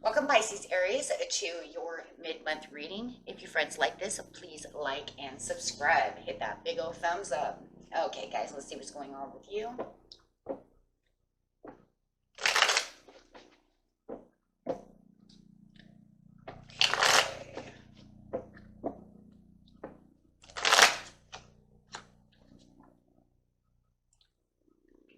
Welcome, Pisces, Aries, to your mid-month reading. If you friends like this, please like and subscribe. Hit that big old thumbs up. Okay, guys, let's see what's going on with you.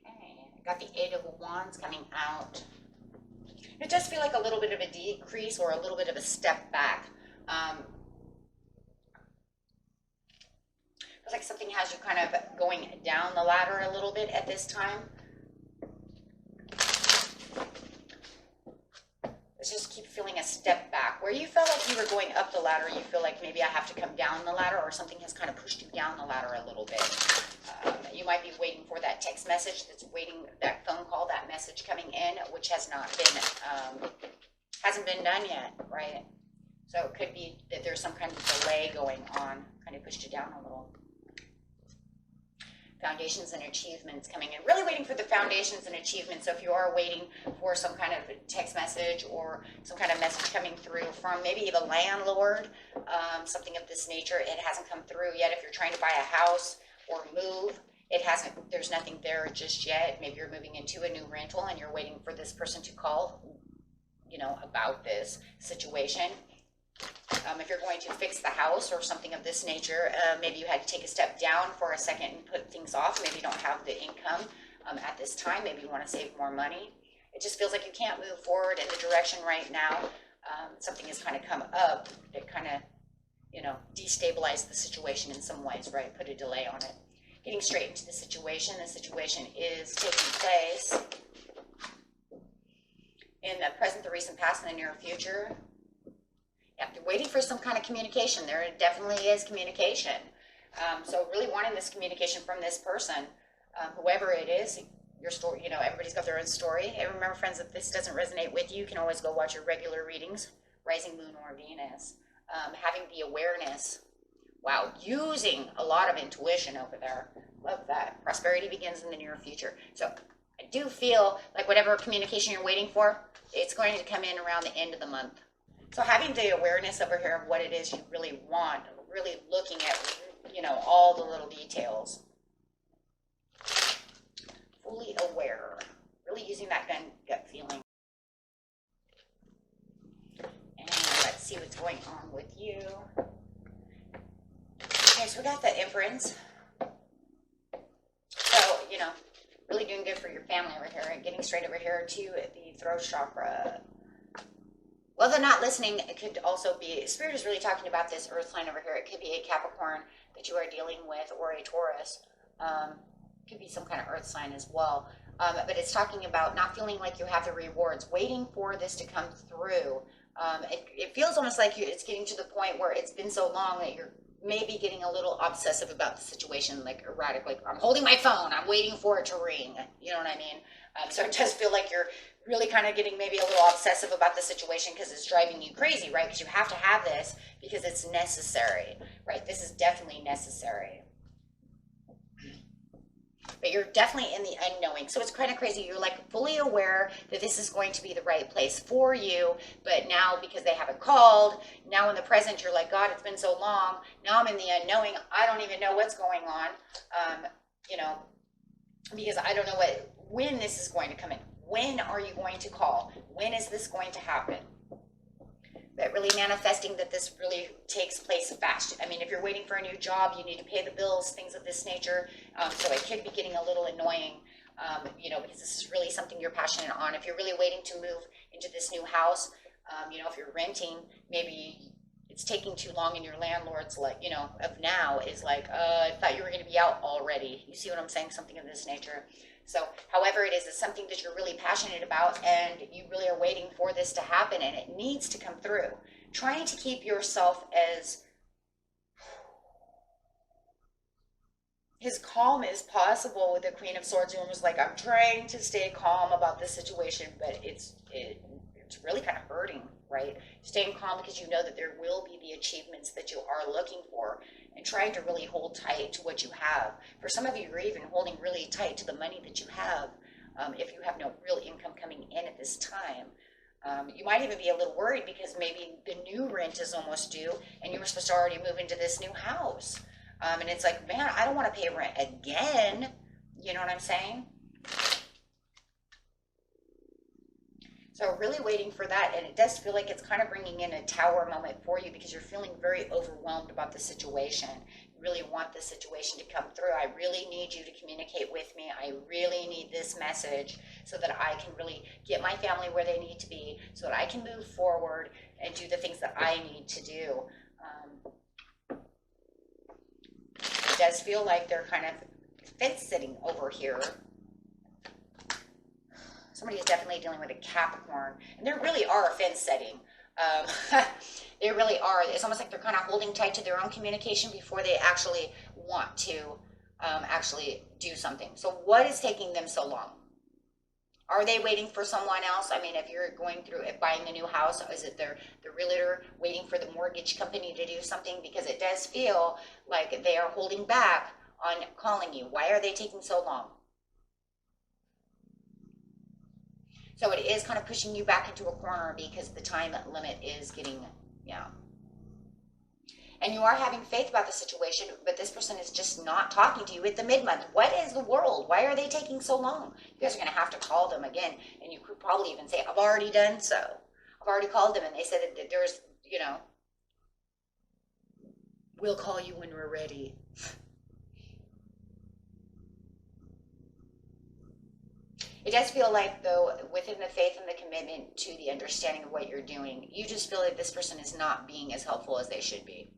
Okay, got the Eight of Wands coming out. It does feel like a little bit of a decrease or a little bit of a step back. Feels like something has you kind of going down the ladder a little bit at this time. Let's just keep feeling a step back. Where you felt like you were going up the ladder, you feel like maybe I have to come down the ladder, or something has kind of pushed you down the ladder a little bit. You might be waiting for that text message that's waiting, that phone call, that message coming in, which has not been, hasn't been done yet, right? So it could be that there's some kind of delay going on, kind of pushed you down a little. Foundations and achievements coming in. Really waiting for the foundations and achievements. So if you are waiting for some kind of text message or some kind of message coming through from maybe the landlord, something of this nature, it hasn't come through yet. If you're trying to buy a house or move, it hasn't, there's nothing there just yet. Maybe you're moving into a new rental and you're waiting for this person to call, you know, about this situation. If you're going to fix the house or something of this nature, maybe you had to take a step down for a second and put things off. Maybe you don't have the income at this time. Maybe you want to save more money. It just feels like you can't move forward in the direction right now. Something has kind of come up that kind of, you know, destabilized the situation in some ways, right? Put a delay on it. Getting straight into the situation. The situation is taking place in the present, the recent past, and the near future. Yeah, you're waiting for some kind of communication. There definitely is communication. So really wanting this communication from this person, whoever it is, your story, you know, everybody's got their own story. And remember, friends, if this doesn't resonate with you, you can always go watch your regular readings, Rising Moon or Venus. Having the awareness, wow, using a lot of intuition over there. Love that. Prosperity begins in the near future. So I do feel like whatever communication you're waiting for, it's going to come in around the end of the month. So having the awareness over here of what it is you really want, really looking at, you know, all the little details. Fully aware, really using that gut feeling. And let's see what's going on with you. Okay, so we got the Empress. So, you know, really doing good for your family over here. And getting straight over here to the throat chakra. Well, they're not listening. It could also be, Spirit is really talking about this earth sign over here. It could be a Capricorn that you are dealing with, or a Taurus. Could be some kind of earth sign as well. But it's talking about not feeling like you have the rewards, waiting for this to come through. It feels almost like it's getting to the point where it's been so long that you're maybe getting a little obsessive about the situation, like erratic, like I'm holding my phone, I'm waiting for it to ring. You know what I mean? So it does feel like you're really kind of getting maybe a little obsessive about the situation because it's driving you crazy, right? Because you have to have this because it's necessary, right? This is definitely necessary. But you're definitely in the unknowing. So it's kind of crazy. You're like fully aware that this is going to be the right place for you. But now because they haven't called, now in the present, you're like, God, it's been so long. Now I'm in the unknowing. I don't even know what's going on, you know, because I don't know when this is going to come in. When are you going to call? When is this going to happen? But really manifesting that this really takes place fast. I mean, if you're waiting for a new job, you need to pay the bills, things of this nature. So it could be getting a little annoying, you know, because this is really something you're passionate on. If you're really waiting to move into this new house, you know, if you're renting, maybe it's taking too long and your landlord's like, you know, of now is like, I thought you were going to be out already. You see what I'm saying? Something of this nature. So however it is, it's something that you're really passionate about and you really are waiting for this to happen and it needs to come through. Trying to keep yourself as calm as possible with the Queen of Swords. You're almost like, I'm trying to stay calm about this situation, but it's really kind of hurting, right? Staying calm because you know that there will be the achievements that you are looking for and trying to really hold tight to what you have. For some of you, you're even holding really tight to the money that you have if you have no real income coming in at this time. You might even be a little worried because maybe the new rent is almost due and you were supposed to already move into this new house. And it's like, man, I don't want to pay rent again. You know what I'm saying? So really waiting for that, and it does feel like it's kind of bringing in a tower moment for you because you're feeling very overwhelmed about the situation. You really want the situation to come through. I really need you to communicate with me. I really need this message so that I can really get my family where they need to be, so that I can move forward and do the things that I need to do. It does feel like they're kind of fence sitting over here. Somebody is definitely dealing with a Capricorn, and they really are fence setting. They really are. It's almost like they're kind of holding tight to their own communication before they actually want to actually do something. So what is taking them so long? Are they waiting for someone else? I mean, if you're going through buying a new house, is it the realtor waiting for the mortgage company to do something? Because it does feel like they are holding back on calling you. Why are they taking so long? So it is kind of pushing you back into a corner because the time limit is getting, yeah. And you are having faith about the situation, but this person is just not talking to you at the mid-month. What is the world? Why are they taking so long? You guys are going to have to call them again, and you could probably even say, I've already done so. I've already called them, and they said that there's, you know, we'll call you when we're ready. It does feel like, though, within the faith and the commitment to the understanding of what you're doing, you just feel like this person is not being as helpful as they should be.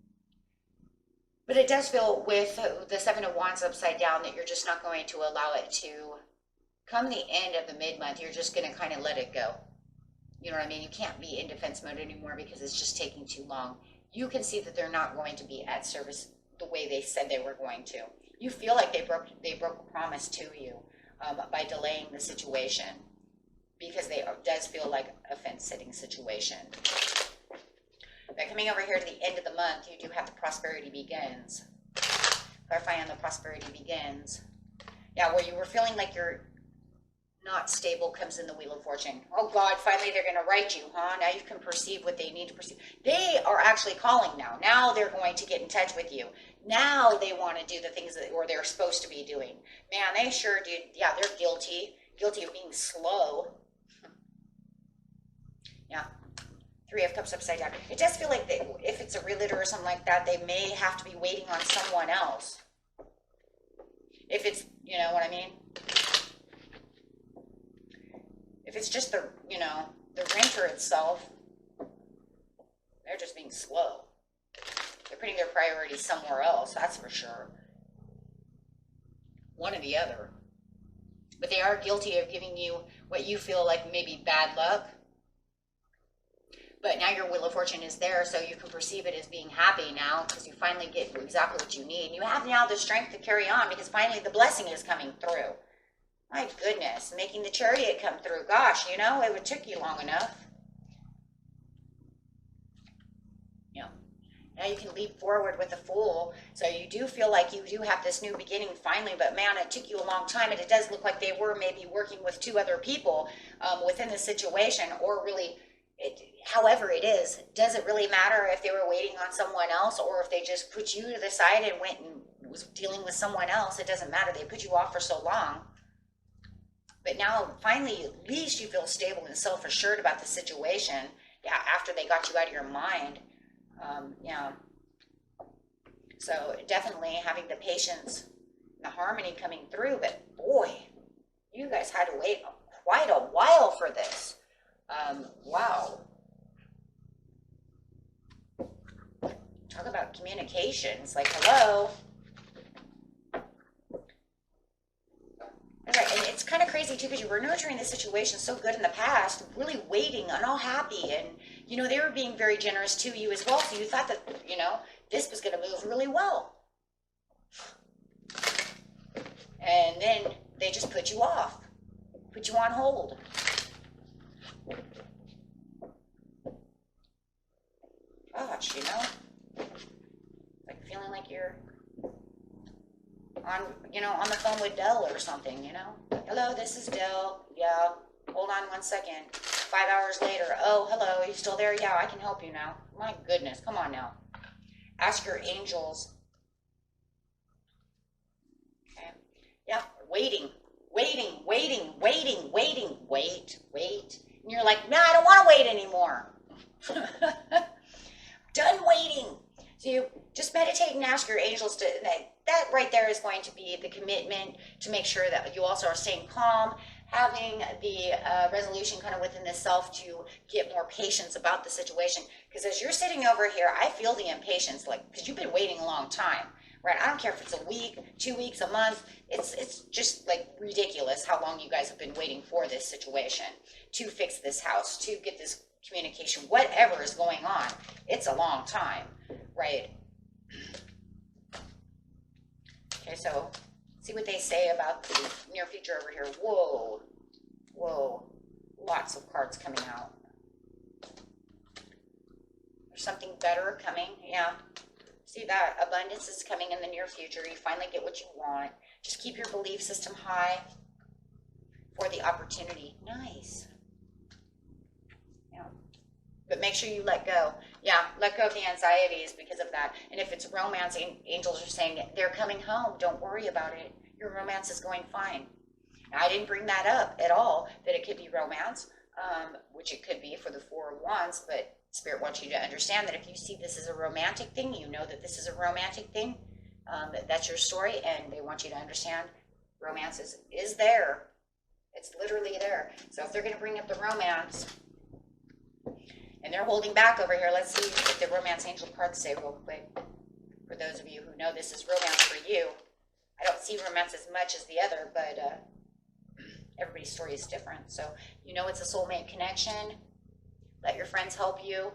But it does feel with the Seven of Wands upside down that you're just not going to allow it to come the end of the mid-month. You're just going to kind of let it go. You know what I mean? You can't be in defense mode anymore because it's just taking too long. You can see that they're not going to be at service the way they said they were going to. You feel like they broke a promise to you. By delaying the situation, because it does feel like a fence-sitting situation. But coming over here to the end of the month, you do have the prosperity begins. Clarify on the prosperity begins. Yeah, where you were feeling like you're not stable comes in the Wheel of Fortune. Oh God, finally they're going to write you, huh? Now you can perceive what they need to perceive. They are actually calling now. Now they're going to get in touch with you. Now they want to do the things that or they're supposed to be doing. Man, they sure do. Yeah, they're guilty of being slow. Yeah, Three of Cups upside down. It does feel like if it's a realtor or something like that, they may have to be waiting on someone else. If it's, you know what I mean? If it's just the, you know, the renter itself, they're just being slow. They're putting their priorities somewhere else, that's for sure. One or the other. But they are guilty of giving you what you feel like maybe bad luck. But now your Wheel of Fortune is there, so you can perceive it as being happy now because you finally get exactly what you need. You have now the strength to carry on because finally the blessing is coming through. My goodness, making the Chariot come through. Gosh, you know, it took you long enough. Yeah. Now you can leap forward with the Fool. So you do feel like you do have this new beginning finally, but man, it took you a long time, and it does look like they were maybe working with two other people within the situation, or really, however it is. Does it really matter if they were waiting on someone else, or if they just put you to the side and went and was dealing with someone else? It doesn't matter. They put you off for so long. But now, finally, at least you feel stable and self-assured about the situation. Yeah, after they got you out of your mind. Yeah. So definitely having the patience and the harmony coming through. But boy, you guys had to wait quite a while for this. Wow. Talk about communications. Like, hello. Right, and it's kind of crazy too because you were nurturing the situation so good in the past, really waiting and all happy, and you know they were being very generous to you as well. So you thought that, you know, this was going to move really well, and then they just put you off, put you on hold. Gosh, you know, like feeling like you're on, you know, on the phone with Dell or something, you know. Hello, this is Dell. Yeah. hold on 1 second. 5 hours later, oh, hello, are you still there? Yeah, I can help you now. My goodness, come on now. Ask your angels. Okay. Yeah, waiting. Wait. And you're like, no, I don't want to wait anymore. Done waiting. So you just meditate and ask your angels to, that right there is going to be the commitment to make sure that you also are staying calm, having the resolution kind of within the self to get more patience about the situation. Because as you're sitting over here, I feel the impatience, like, because you've been waiting a long time, right? I don't care if it's a week, 2 weeks, a month. It's just like ridiculous how long you guys have been waiting for this situation, to fix this house, to get this communication, whatever is going on. It's a long time, right? Okay, so see what they say about the near future over here. Whoa, lots of cards coming out. There's something better coming, yeah. See that? Abundance is coming in the near future. You finally get what you want. Just keep your belief system high for the opportunity. Nice. Yeah. But make sure you let go. Yeah, let go of the anxieties because of that. And if it's romance, angels are saying they're coming home. Don't worry about it. Your romance is going fine. Now, I didn't bring that up at all, that it could be romance, which it could be for the Four of Wands, but Spirit wants you to understand that if you see this as a romantic thing, you know that this is a romantic thing, that's your story, and they want you to understand romance is there. It's literally there. So if they're going to bring up the romance, and they're holding back over here, let's see what the romance angel cards say real quick. For those of you who know this is romance for you, I don't see romance as much as the other, but everybody's story is different. So you know it's a soulmate connection. Let your friends help you.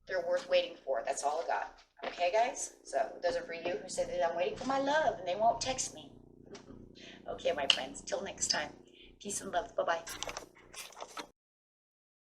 They're worth waiting for. That's all I got. Okay, guys? So those are for you who say that I'm waiting for my love and they won't text me. Okay, my friends. Till next time. Peace and love. Bye-bye.